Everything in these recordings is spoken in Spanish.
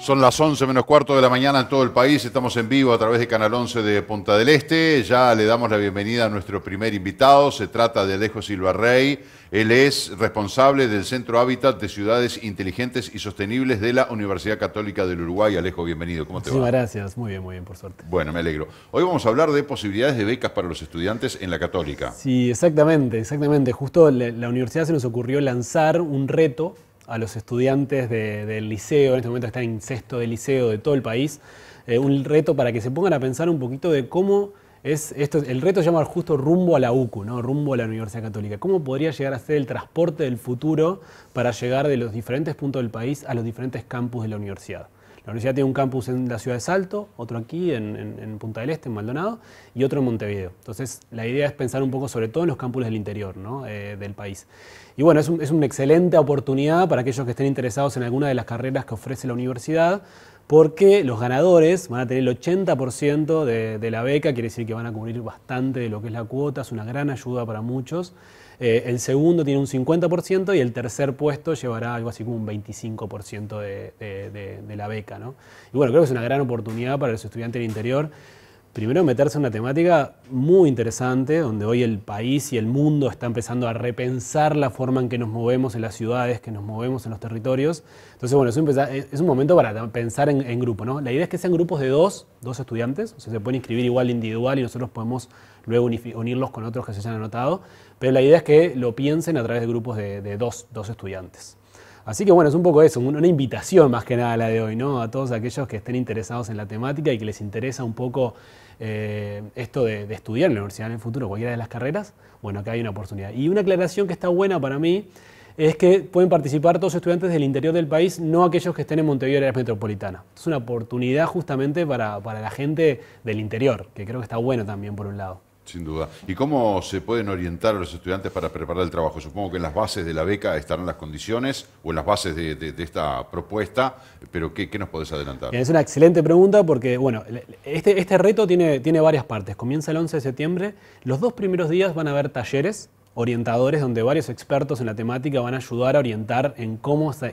Son las 11 menos cuarto de la mañana en todo el país. Estamos en vivo a través de Canal 11 de Punta del Este. Ya le damos la bienvenida a nuestro primer invitado. Se trata de Alejo Silva Rey. Él es responsable del Centro Hábitat de Ciudades Inteligentes y Sostenibles de la Universidad Católica del Uruguay. Alejo, bienvenido. ¿Cómo te va? Muchísimas gracias. Muy bien, por suerte. Bueno, me alegro. Hoy vamos a hablar de posibilidades de becas para los estudiantes en la Católica. Sí, exactamente. Justo la universidad se nos ocurrió lanzar un reto a los estudiantes del liceo, en este momento están en sexto de liceo de todo el país, un reto para que se pongan a pensar un poquito de cómo es esto. El reto se llama justo rumbo a la UCU, ¿no? Rumbo a la Universidad Católica. ¿Cómo podría llegar a ser el transporte del futuro para llegar de los diferentes puntos del país a los diferentes campus de la universidad? La universidad tiene un campus en la ciudad de Salto, otro aquí en Punta del Este, en Maldonado, y otro en Montevideo. Entonces, la idea es pensar un poco sobre todo en los campus del interior, ¿no? Del país. Y bueno, es una excelente oportunidad para aquellos que estén interesados en alguna de las carreras que ofrece la universidad, porque los ganadores van a tener el 80% de la beca, quiere decir que van a cubrir bastante de lo que es la cuota, es una gran ayuda para muchos. El segundo tiene un 50% y el tercer puesto llevará algo así como un 25% de la beca, ¿no? Y bueno, creo que es una gran oportunidad para los estudiantes del interior. Primero, meterse en una temática muy interesante, donde hoy el país y el mundo está empezando a repensar la forma en que nos movemos en las ciudades, que nos movemos en los territorios. Entonces, bueno, es un momento para pensar en grupo, ¿no? La idea es que sean grupos de dos estudiantes, o sea, se pueden inscribir igual individual y nosotros podemos luego unirlos con otros que se hayan anotado, pero la idea es que lo piensen a través de grupos de dos estudiantes. Así que bueno, es un poco eso, una invitación más que nada la de hoy, ¿no? A todos aquellos que estén interesados en la temática y que les interesa un poco esto de estudiar en la universidad en el futuro, cualquiera de las carreras. Bueno, acá hay una oportunidad. Y una aclaración que está buena para mí es que pueden participar todos estudiantes del interior del país, no aquellos que estén en Montevideo, área metropolitana. Es una oportunidad justamente para la gente del interior, que creo que está bueno también por un lado. Sin duda. ¿Y cómo se pueden orientar a los estudiantes para preparar el trabajo? Supongo que en las bases de la beca estarán las condiciones o en las bases de esta propuesta, pero ¿qué nos podés adelantar? Es una excelente pregunta porque, bueno, este reto tiene varias partes. Comienza el 11 de septiembre. Los 2 primeros días van a haber talleres orientadores donde varios expertos en la temática van a ayudar a orientar en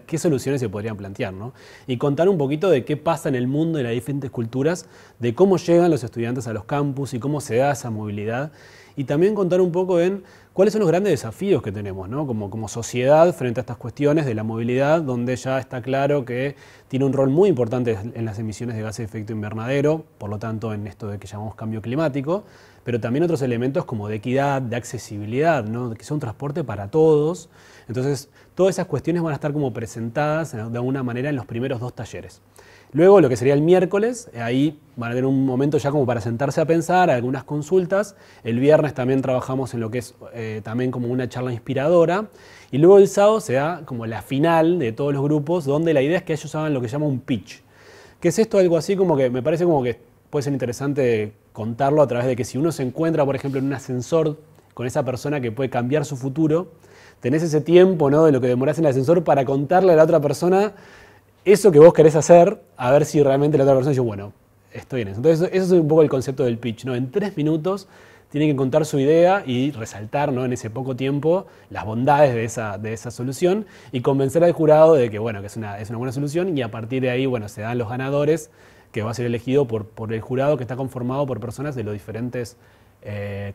qué soluciones se podrían plantear, ¿no? Y contar un poquito de qué pasa en el mundo de las diferentes culturas, de cómo llegan los estudiantes a los campus y cómo se da esa movilidad. Y también contar un poco en cuáles son los grandes desafíos que tenemos, ¿no? Como sociedad frente a estas cuestiones de la movilidad, donde ya está claro que tiene un rol muy importante en las emisiones de gases de efecto invernadero, por lo tanto en esto de que llamamos cambio climático, pero también otros elementos como de equidad, de accesibilidad, ¿no? Que sea un transporte para todos. Entonces, todas esas cuestiones van a estar como presentadas de alguna manera en los primeros 2 talleres. Luego, lo que sería el miércoles, ahí van a tener un momento ya como para sentarse a pensar, algunas consultas. El viernes también trabajamos en lo que es también como una charla inspiradora. Y luego el sábado se da como la final de todos los grupos, donde la idea es que ellos hagan lo que se llama un pitch. ¿Qué es esto? Algo así como que me parece como que puede ser interesante contarlo a través de que si uno se encuentra, por ejemplo, en un ascensor con esa persona que puede cambiar su futuro, tenés ese tiempo, ¿no?, de lo que demorás en el ascensor para contarle a la otra persona eso que vos querés hacer, a ver si realmente la otra persona dice, bueno, estoy en eso. Entonces, eso es un poco el concepto del pitch, ¿no? En 3 minutos tienen que contar su idea y resaltar, ¿no?, en ese poco tiempo las bondades de esa solución y convencer al jurado de que, bueno, que es una buena solución, y a partir de ahí, bueno, se dan los ganadores, que va a ser elegido por el jurado, que está conformado por personas de los diferentes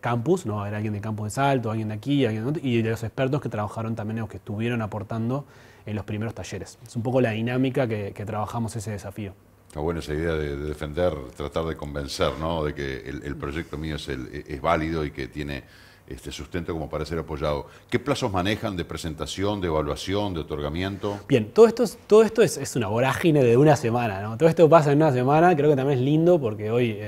campus, ¿no? Va a haber alguien de campus de Salto, alguien de aquí, alguien de otro, y de los expertos que trabajaron también o que estuvieron aportando en los primeros talleres. Es un poco la dinámica que trabajamos ese desafío. Está buena esa idea de defender, tratar de convencer, ¿no?, de que el proyecto mío es válido y que tiene sustento como para ser apoyado. ¿Qué plazos manejan de presentación, de evaluación, de otorgamiento? Bien, todo esto es una vorágine de una semana, ¿no? Todo esto pasa en una semana. Creo que también es lindo porque hoy,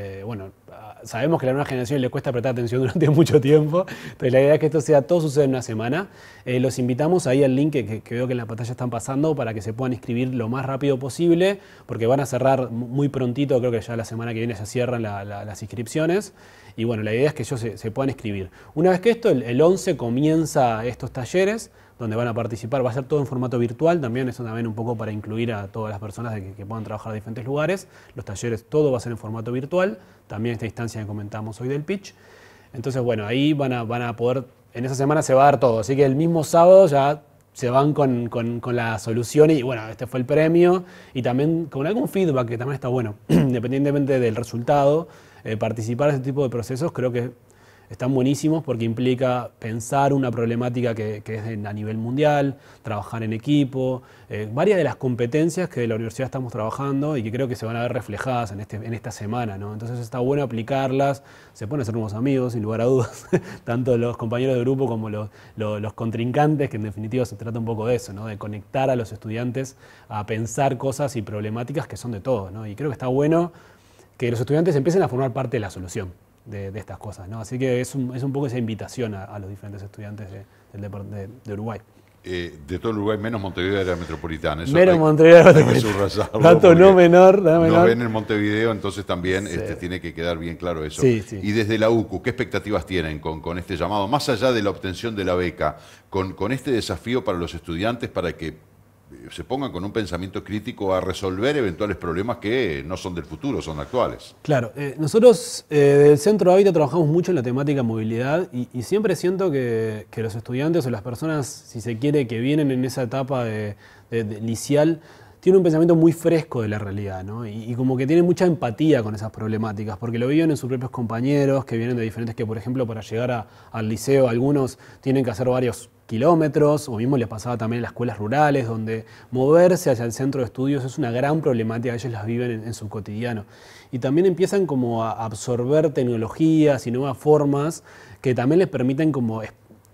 sabemos que a la nueva generación le cuesta prestar atención durante mucho tiempo, pero la idea es que todo sucede en una semana. Los invitamos ahí al link que veo que en la pantalla están pasando para que se puedan inscribir lo más rápido posible, porque van a cerrar muy prontito, creo que ya la semana que viene se cierran las inscripciones. Y bueno, la idea es que ellos se puedan inscribir. Una vez que el 11 comienza estos talleres, donde van a participar, va a ser todo en formato virtual, también eso también un poco para incluir a todas las personas que puedan trabajar en diferentes lugares. Los talleres, todo va a ser en formato virtual, también esta instancia que comentamos hoy del pitch. Entonces, bueno, ahí van a poder, en esa semana se va a dar todo, así que el mismo sábado ya se van con la solución y bueno, este fue el premio, y también con algún feedback que también está bueno, independientemente del resultado, participar en este tipo de procesos creo que están buenísimos porque implica pensar una problemática que es a nivel mundial, trabajar en equipo, varias de las competencias que de la universidad estamos trabajando y que creo que se van a ver reflejadas en esta semana, ¿no? Entonces está bueno aplicarlas, se pueden hacer nuevos amigos, sin lugar a dudas, tanto los compañeros de grupo como los contrincantes, que en definitiva se trata un poco de eso, ¿no? De conectar a los estudiantes a pensar cosas y problemáticas que son de todos, ¿no? Y creo que está bueno que los estudiantes empiecen a formar parte de la solución de estas cosas, ¿no? Así que es un poco esa invitación a los diferentes estudiantes de Uruguay. De todo el Uruguay, menos Montevideo era metropolitana. Eso menos Montevideo era metropolitana. Dato no menor. Nos ven en Montevideo, entonces también sí. Tiene que quedar bien claro eso. Sí, sí. Y desde la UCU, ¿qué expectativas tienen con este llamado? Más allá de la obtención de la beca, con este desafío para los estudiantes para que se pongan con un pensamiento crítico a resolver eventuales problemas que no son del futuro, son actuales. Claro, nosotros del Centro Hábitat trabajamos mucho en la temática movilidad y siempre siento que los estudiantes o las personas, si se quiere, que vienen en esa etapa de liceal, tienen un pensamiento muy fresco de la realidad, ¿no? Y como que tienen mucha empatía con esas problemáticas, porque lo viven en sus propios compañeros, que vienen de diferentes, que por ejemplo para llegar al liceo algunos tienen que hacer varios kilómetros, o mismo les pasaba también en las escuelas rurales, donde moverse hacia el centro de estudios es una gran problemática, ellos las viven en su cotidiano. Y también empiezan como a absorber tecnologías y nuevas formas que también les permiten como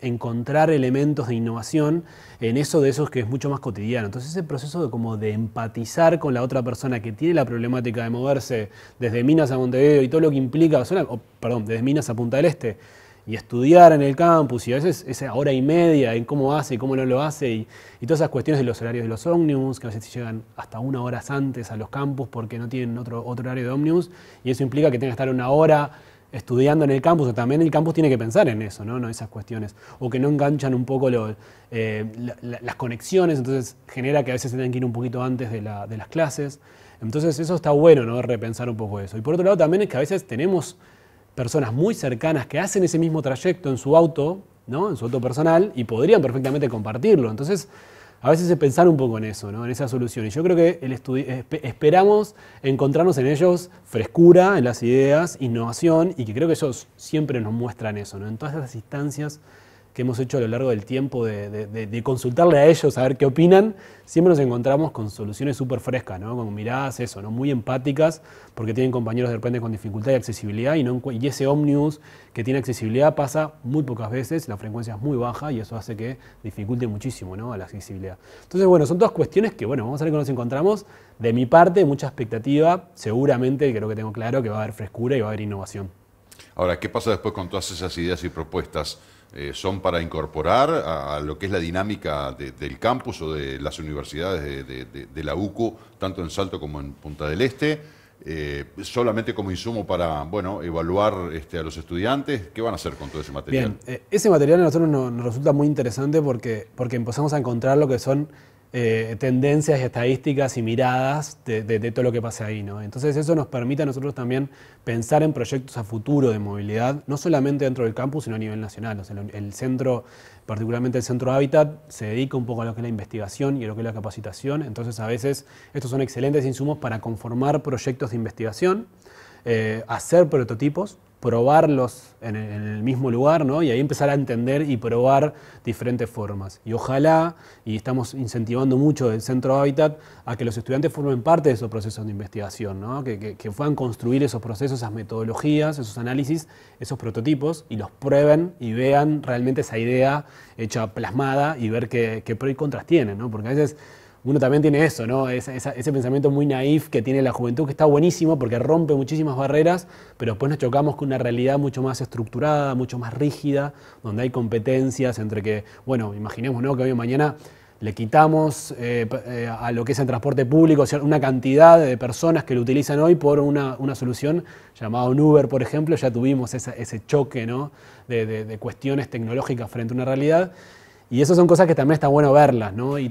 encontrar elementos de innovación en eso de esos que es mucho más cotidiano. Entonces ese proceso de empatizar con la otra persona que tiene la problemática de moverse desde Minas a Montevideo y todo lo que implica, desde Minas a Punta del Este, y estudiar en el campus y a veces esa hora y media en cómo hace y cómo no lo hace y todas esas cuestiones de los horarios de los ómnibus, que a veces llegan hasta 1 hora antes a los campus porque no tienen otro horario de ómnibus y eso implica que tenga que estar 1 hora estudiando en el campus, o también el campus tiene que pensar en eso, ¿no? Esas cuestiones, o que no enganchan un poco las conexiones, entonces genera que a veces se tengan que ir un poquito antes de las clases, entonces eso está bueno, ¿no? Repensar un poco eso. Y por otro lado también es que a veces tenemos personas muy cercanas que hacen ese mismo trayecto en su auto, ¿no? En su auto personal, y podrían perfectamente compartirlo. Entonces, a veces es pensar un poco en eso, ¿no? En esa solución. Y yo creo que esperamos encontrarnos en ellos frescura en las ideas, innovación, y que creo que ellos siempre nos muestran eso, ¿no? En todas esas instancias que hemos hecho a lo largo del tiempo de consultarle a ellos, a ver qué opinan, siempre nos encontramos con soluciones súper frescas, ¿no? Con miradas, eso, ¿no? Muy empáticas, porque tienen compañeros de repente con dificultad y accesibilidad, y ese ómnibus que tiene accesibilidad pasa muy pocas veces, la frecuencia es muy baja, y eso hace que dificulte muchísimo, ¿no? A la accesibilidad. Entonces, bueno, son todas cuestiones que, bueno, vamos a ver cómo nos encontramos. De mi parte, mucha expectativa, seguramente, creo que tengo claro que va a haber frescura y va a haber innovación. Ahora, ¿qué pasa después con todas esas ideas y propuestas? ¿Son para incorporar a lo que es la dinámica del campus o de las universidades de la UCU, tanto en Salto como en Punta del Este? ¿Solamente como insumo para evaluar a los estudiantes? ¿Qué van a hacer con todo ese material? Bien, ese material a nosotros nos resulta muy interesante porque empezamos a encontrar lo que son tendencias y estadísticas y miradas de todo lo que pasa ahí, ¿no? Entonces eso nos permite a nosotros también pensar en proyectos a futuro de movilidad, no solamente dentro del campus, sino a nivel nacional. O sea, el centro, particularmente el Centro Hábitat, se dedica un poco a lo que es la investigación y a lo que es la capacitación. Entonces a veces estos son excelentes insumos para conformar proyectos de investigación, hacer prototipos, probarlos en el mismo lugar, ¿no? Y ahí empezar a entender y probar diferentes formas. Y ojalá, y estamos incentivando mucho del Centro Hábitat, a que los estudiantes formen parte de esos procesos de investigación, ¿no? Que puedan construir esos procesos, esas metodologías, esos análisis, esos prototipos, y los prueben y vean realmente esa idea hecha plasmada y ver qué pros y contras tienen, ¿no? Porque a veces uno también tiene eso, ¿no? Ese pensamiento muy naif que tiene la juventud, que está buenísimo porque rompe muchísimas barreras, pero después nos chocamos con una realidad mucho más estructurada, mucho más rígida, donde hay competencias entre que, imaginemos, ¿no? Que hoy o mañana le quitamos a lo que es el transporte público, o sea, una cantidad de personas que lo utilizan hoy por una solución llamada un Uber, por ejemplo. Ya tuvimos ese choque, ¿no? de cuestiones tecnológicas frente a una realidad. Y esas son cosas que también está bueno verlas, ¿no? y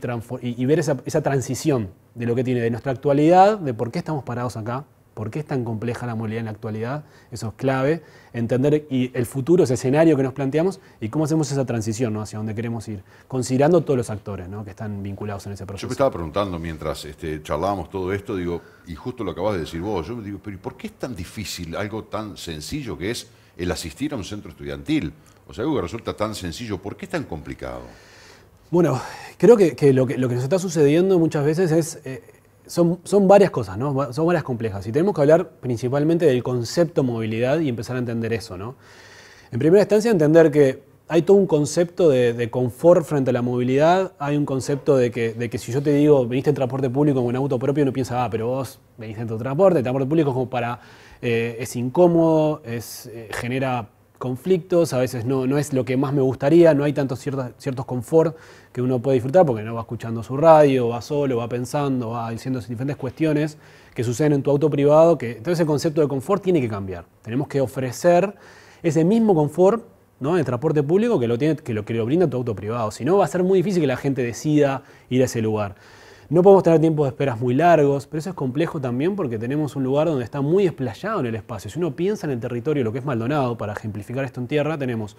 ver esa transición de lo que tiene de nuestra actualidad, de por qué estamos parados acá, ¿Por qué es tan compleja la movilidad en la actualidad? Eso es clave. Entender y el futuro, ese escenario que nos planteamos y cómo hacemos esa transición, ¿no?, hacia dónde queremos ir, considerando todos los actores, ¿no?, que están vinculados en ese proceso. Yo me estaba preguntando mientras charlábamos todo esto, digo, y justo lo acabas de decir vos, yo me digo, pero ¿y por qué es tan difícil algo tan sencillo que es el asistir a un centro estudiantil? O sea, algo que resulta tan sencillo, ¿por qué es tan complicado? Bueno, creo que lo que nos está sucediendo muchas veces es, son varias cosas, ¿no? Son varias complejas. Y tenemos que hablar principalmente del concepto movilidad y empezar a entender eso, ¿no? En primera instancia, entender que hay todo un concepto de confort frente a la movilidad. Hay un concepto de que si yo te digo, veniste en transporte público o en auto propio, uno piensa, pero vos veniste en tu transporte. El transporte público es como para, es incómodo, genera conflictos, a veces no es lo que más me gustaría, no hay tantos ciertos confort que uno puede disfrutar porque no va escuchando su radio, va solo, va pensando, va diciendo diferentes cuestiones que suceden en tu auto privado, que entonces el concepto de confort tiene que cambiar. Tenemos que ofrecer ese mismo confort, ¿no?, en el transporte público que lo brinda tu auto privado. Si no, va a ser muy difícil que la gente decida ir a ese lugar. No podemos tener tiempos de esperas muy largos, pero eso es complejo también porque tenemos un lugar donde está muy desplayado en el espacio. Si uno piensa en el territorio, lo que es Maldonado, para ejemplificar esto en tierra, tenemos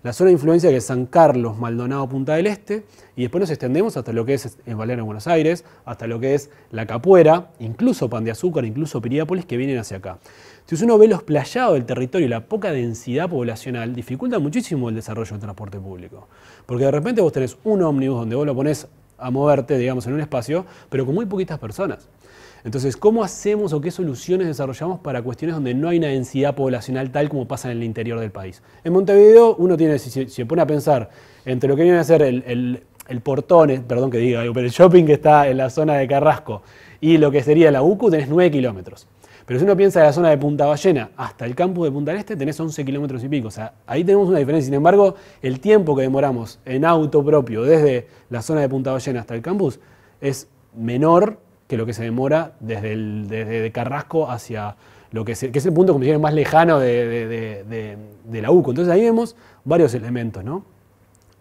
la zona de influencia que es San Carlos, Maldonado, Punta del Este, y después nos extendemos hasta lo que es el Balneario de Buenos Aires, hasta lo que es La Capuera, incluso Pan de Azúcar, incluso Piriápolis, que vienen hacia acá. Si uno ve los playados del territorio y la poca densidad poblacional, dificulta muchísimo el desarrollo del transporte público. Porque de repente vos tenés un ómnibus donde vos lo ponés a moverte, digamos, en un espacio, pero con muy poquitas personas. Entonces, ¿cómo hacemos o qué soluciones desarrollamos para cuestiones donde no hay una densidad poblacional tal como pasa en el interior del país? En Montevideo, uno tiene, si se pone a pensar entre lo que viene a ser el portón, perdón que diga, pero el shopping que está en la zona de Carrasco y lo que sería la UCU, tenés 9 kilómetros. Pero si uno piensa en la zona de Punta Ballena hasta el campus de Punta del Este, tenés 11 kilómetros y pico. O sea, ahí tenemos una diferencia. Sin embargo, el tiempo que demoramos en auto propio desde la zona de Punta Ballena hasta el campus es menor que lo que se demora desde Carrasco hacia lo que es el punto como más lejano de la UCO. Entonces ahí vemos varios elementos, ¿no?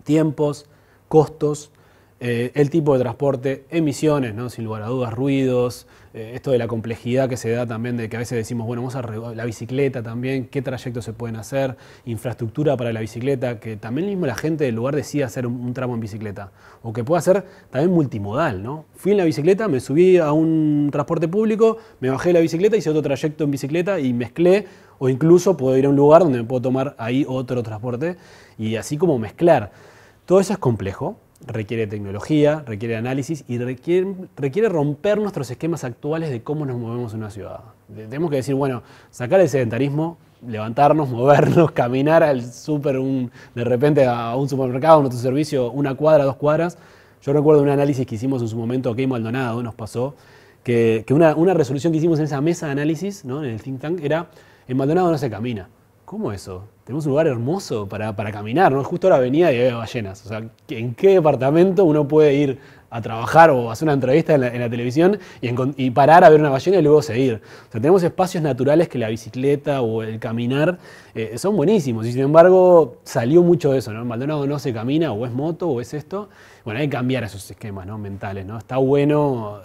Tiempos, costos, el tipo de transporte, emisiones, ¿no?, sin lugar a dudas, ruidos, esto de la complejidad que se da también de que a veces decimos, bueno, vamos a la bicicleta también, qué trayectos se pueden hacer, infraestructura para la bicicleta, que también mismo la gente del lugar decida hacer un tramo en bicicleta, o que pueda ser también multimodal, ¿no? Fui en la bicicleta, me subí a un transporte público, me bajé de la bicicleta, hice otro trayecto en bicicleta y mezclé, o incluso puedo ir a un lugar donde me puedo tomar ahí otro transporte y así como mezclar. Todo eso es complejo. Requiere tecnología, requiere análisis y requiere romper nuestros esquemas actuales de cómo nos movemos en una ciudad. Tenemos que decir, bueno, sacar el sedentarismo, levantarnos, movernos, caminar al súper, de repente a un supermercado, a un autoservicio, 1 cuadra, 2 cuadras. Yo recuerdo un análisis que hicimos en su momento aquí en Maldonado, nos pasó, que una resolución que hicimos en esa mesa de análisis, ¿no?, en el think tank, era, en Maldonado no se camina. ¿Cómo eso? Tenemos un lugar hermoso para caminar, ¿no? Justo ahora venía y había ballenas. O sea, ¿en qué departamento uno puede ir a trabajar o hacer una entrevista en la televisión y parar a ver una ballena y luego seguir? O sea, tenemos espacios naturales que la bicicleta o el caminar son buenísimos. Y sin embargo, salió mucho de eso, ¿no? En Maldonado no se camina, o es moto, o es esto. Bueno, hay que cambiar esos esquemas, ¿no?, mentales, ¿no? Está bueno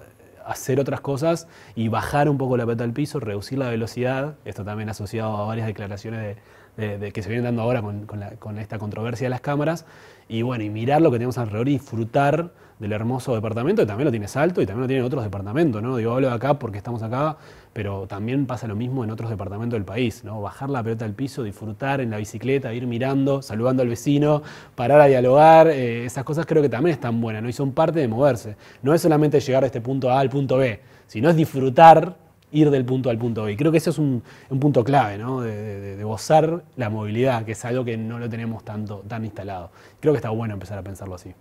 hacer otras cosas y bajar un poco la pelota al piso, reducir la velocidad. Esto también asociado a varias declaraciones de que se vienen dando ahora con esta controversia de las cámaras. Y bueno, y mirar lo que tenemos alrededor y disfrutar del hermoso departamento, que también lo tiene Salto y también lo tienen otros departamentos, ¿no? Digo, hablo de acá porque estamos acá, pero también pasa lo mismo en otros departamentos del país, ¿no? Bajar la pelota al piso, disfrutar en la bicicleta, ir mirando, saludando al vecino, parar a dialogar, esas cosas creo que también están buenas, ¿no? Y son parte de moverse. No es solamente llegar de este punto A al punto B, sino es disfrutar ir del punto A al punto B. Y creo que ese es un punto clave, ¿no?, de gozar la movilidad, que es algo que no lo tenemos tan instalado. Creo que está bueno empezar a pensarlo así.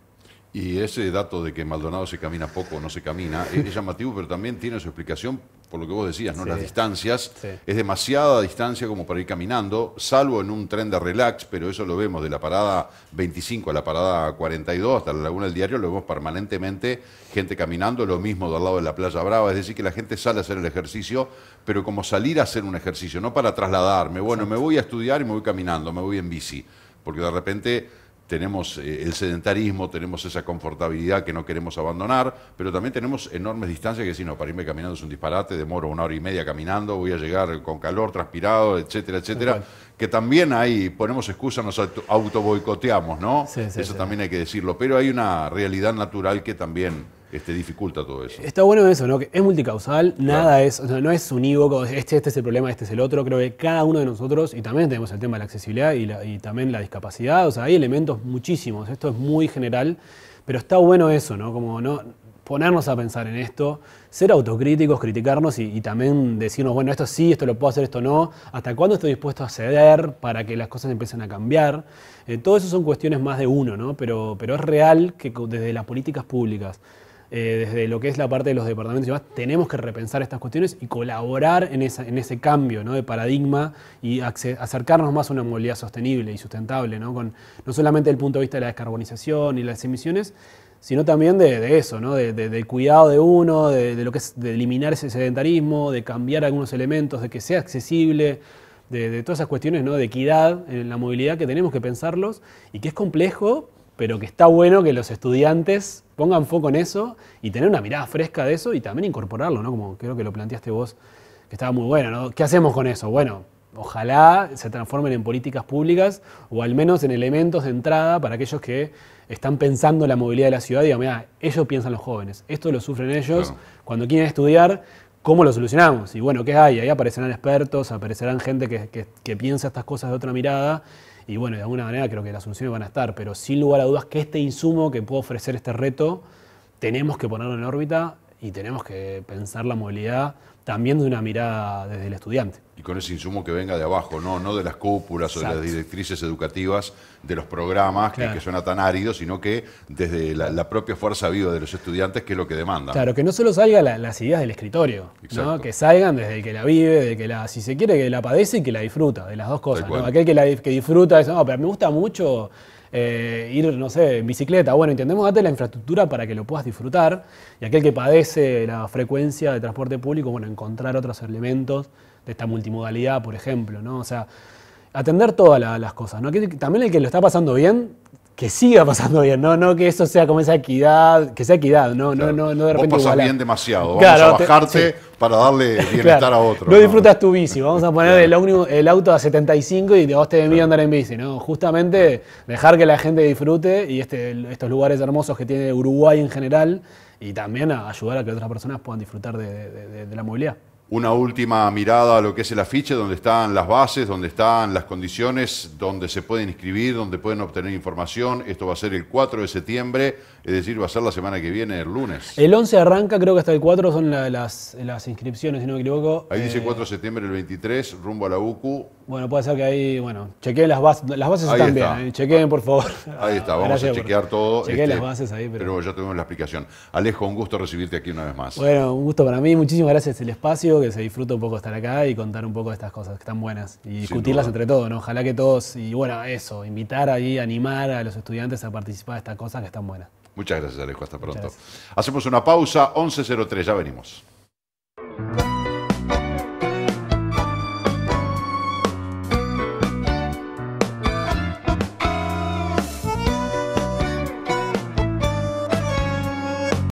Y ese dato de que en Maldonado se camina poco o no se camina es llamativo, pero también tiene su explicación por lo que vos decías, ¿no? Sí. Las distancias. Sí. Es demasiada distancia como para ir caminando, salvo en un tren de relax, pero eso lo vemos de la parada 25 a la parada 42 hasta la Laguna del Diario, lo vemos permanentemente, gente caminando, lo mismo del lado de la Playa Brava, es decir, que la gente sale a hacer el ejercicio, pero como salir a hacer un ejercicio, no para trasladarme, bueno, me voy a estudiar y me voy caminando, me voy en bici, porque de repente tenemos el sedentarismo, tenemos esa confortabilidad que no queremos abandonar, pero también tenemos enormes distancias que si no, para irme caminando es un disparate, demoro 1 hora y media caminando, voy a llegar con calor, transpirado, etcétera, etcétera, que también ahí ponemos excusas, nos auto boicoteamos, ¿no? Sí, sí, eso sí. también hay que decirlo, pero hay una realidad natural que también dificulta todo eso. Está bueno eso, ¿no? Que es multicausal, nada Claro. es, o sea, no es unívoco, este es el problema, este es el otro. Creo que cada uno de nosotros, y también tenemos el tema de la accesibilidad y también la discapacidad, o sea, hay elementos muchísimos, esto es muy general, pero está bueno eso, ¿no? Como no ponernos a pensar en esto, ser autocríticos, criticarnos y también decirnos, bueno, esto sí, esto lo puedo hacer, esto no, hasta cuándo estoy dispuesto a ceder para que las cosas empiecen a cambiar. Todo eso son cuestiones más de uno, ¿no? Pero es real que desde las políticas públicas, desde lo que es la parte de los departamentos y demás, tenemos que repensar estas cuestiones y colaborar en ese cambio, ¿no? De paradigma y acercarnos más a una movilidad sostenible y sustentable, ¿no? No solamente desde el punto de vista de la descarbonización y las emisiones, sino también de eso, ¿no? Del cuidado de uno, de lo que es de eliminar ese sedentarismo, de cambiar algunos elementos, de que sea accesible, de todas esas cuestiones, ¿no? De equidad en la movilidad que tenemos que pensarlos y que es complejo, pero que está bueno que los estudiantes pongan foco en eso y tener una mirada fresca de eso y también incorporarlo, ¿no? Como creo que lo planteaste vos, que estaba muy bueno, ¿no? ¿Qué hacemos con eso? Bueno, ojalá se transformen en políticas públicas o al menos en elementos de entrada para aquellos que están pensando la movilidad de la ciudad y digan, mira, ellos piensan los jóvenes, esto lo sufren ellos, Claro. cuando quieren estudiar, ¿cómo lo solucionamos? Y bueno, ¿qué hay? Ahí aparecerán expertos, aparecerán gente que piensa estas cosas de otra mirada. Y bueno, de alguna manera creo que las soluciones van a estar, pero sin lugar a dudas que este insumo que puede ofrecer este reto, tenemos que ponerlo en órbita y tenemos que pensar la movilidad también de una mirada desde el estudiante. Y con ese insumo que venga de abajo, no de las cúpulas o de las Exacto. directrices educativas, de los programas Claro. que suena tan árido, sino que desde la propia fuerza viva de los estudiantes, que es lo que demandan. Claro, que no solo salgan las ideas del escritorio, Exacto. ¿no? Que salgan desde el que la vive, de que si se quiere, que la padece y que la disfruta, de las dos cosas, Tal cual. ¿no? Aquel que disfruta eso, no, pero me gusta mucho ir, no sé, en bicicleta. Bueno, intentemos darte la infraestructura para que lo puedas disfrutar. Y aquel que padece la frecuencia de transporte público, bueno, encontrar otros elementos de esta multimodalidad, por ejemplo, ¿no? O sea, atender todas las cosas, ¿no? También el que lo está pasando bien, que siga pasando bien, no que eso sea como esa equidad, que sea equidad, no Claro. de repente Vos pasás igualar. bien demasiado, vamos Claro, a bajarte sí. para darle bienestar Claro, a otro. no disfrutas tu bici, vamos a poner el auto a 75 y vos te de miedo Claro. andar en bici, ¿no? Justamente dejar que la gente disfrute y estos lugares hermosos que tiene Uruguay en general y también a ayudar a que otras personas puedan disfrutar de la movilidad. Una última mirada a lo que es el afiche, donde están las bases, donde están las condiciones, donde se pueden inscribir, donde pueden obtener información. Esto va a ser el 4 de septiembre, es decir, va a ser la semana que viene, el lunes. El 11 arranca, creo que hasta el 4 son las inscripciones, si no me equivoco. Ahí dice 4 de septiembre del 23, rumbo a la UCU. Bueno, puede ser que ahí, bueno, chequeen las bases Ahí están está. bien, chequeen por favor. Ahí está, vamos Gracias a por- chequear todo. Chequeen las bases ahí, pero... ya tuvimos la explicación. Alejo, un gusto recibirte aquí una vez más. Bueno, un gusto para mí, muchísimas gracias el espacio, que se disfruta un poco estar acá y contar un poco de estas cosas que están buenas y discutirlas duda. entre todos, ¿no? Ojalá que todos, y bueno, eso, invitar ahí, animar a los estudiantes a participar de estas cosas que están buenas. Muchas gracias, Alejo. Hasta pronto. Muchas Hacemos una pausa, 11:03, ya venimos.